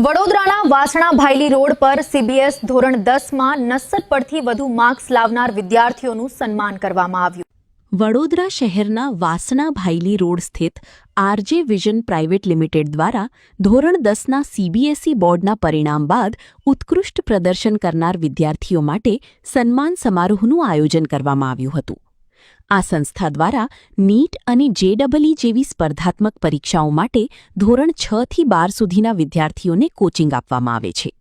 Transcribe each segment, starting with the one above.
વડોદરાના વાસણા ભાયલી રોડ પર સીબીએસ ધોરણ 10માં 90 પરથી વધુ માર્ક્સ લાવનાર વિદ્યાર્થીઓનું સન્માન કરવામાં આવ્યું। વડોદરા શહેરના વાસણા ભાયલી રોડ સ્થિત આરજે વિઝન પ્રાઇવેટ લિમિટેડ દ્વારા ધોરણ 10ના સીબીએસઈ બોર્ડના પરિણામ બાદ ઉત્કૃષ્ટ પ્રદર્શન કરનાર વિદ્યાર્થીઓ માટે સન્માન સમારોહનું આયોજન કરવામાં આવ્યું હતું। આ સંસ્થા દ્વારા નીટ અને જેઈઈ જેવી સ્પર્ધાત્મક પરીક્ષાઓ માટે ધોરણ 6 થી 12 સુધીના વિદ્યાર્થીઓને કોચિંગ આપવામાં આવે છે।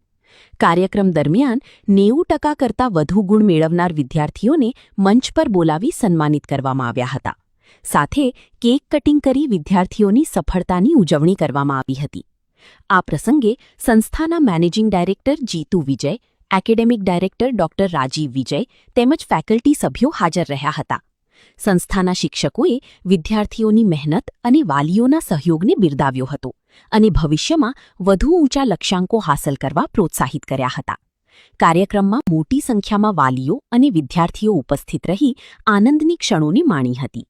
કાર્યક્રમ દરમિયાન 90% કરતાં વધુ ગુણ મેળવનાર વિદ્યાર્થીઓને મંચ પર બોલાવી સન્માનિત કરવામાં આવ્યા હતા। સાથે કેક કટિંગ કરી વિદ્યાર્થીઓની સફળતાની ઉજવણી કરવામાં આવી હતી। આ પ્રસંગે સંસ્થાના મેનેજિંગ ડાયરેક્ટર જીતુ વિજય, એકેડેમિક ડાયરેક્ટર ડોક્ટર રાજીવ વિજય તેમજ ફેકલ્ટી સભ્યો હાજર રહ્યા હતા। સંસ્થાના શિક્ષકોએ વિદ્યાર્થીઓની મહેનત અને વાલીઓના સહયોગને બિરદાવ્યો હતો અને ભવિષ્યમાં વધુ ઊંચા લક્ષ્યાંકો હાંસલ કરવા પ્રોત્સાહિત કર્યા હતા। કાર્યક્રમમાં મોટી સંખ્યામાં વાલીઓ અને વિદ્યાર્થીઓ ઉપસ્થિત રહી આનંદની ક્ષણોને માણી હતી।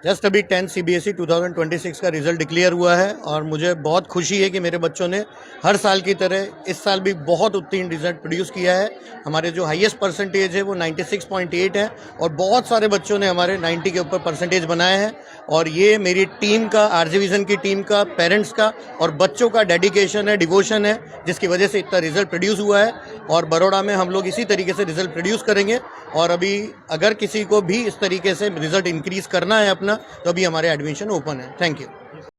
जस्ट अभी 10 सीबीएसई 2026 का रिजल्ट डिक्लेयर हुआ है और मुझे बहुत खुशी है कि मेरे बच्चों ने हर साल की तरह इस साल भी बहुत उत्तीर्ण रिजल्ट प्रोड्यूस किया है। हमारे जो हाईएस्ट परसेंटेज है वो 96.8 है और बहुत सारे बच्चों ने हमारे 90 के ऊपर परसेंटेज बनाए हैं और ये मेरी टीम का, आरजे विजन की टीम का, पेरेंट्स का और बच्चों का डेडिकेशन है, डिवोशन है, जिसकी वजह से इतना रिजल्ट प्रोड्यूस हुआ है। और बड़ौदा में हम लोग इसी तरीके से रिजल्ट प्रोड्यूस करेंगे और अभी अगर किसी को भी इस तरीके से रिजल्ट इंक्रीज करना है अपना, तो अभी हमारे एडमिशन ओपन है। Thank you.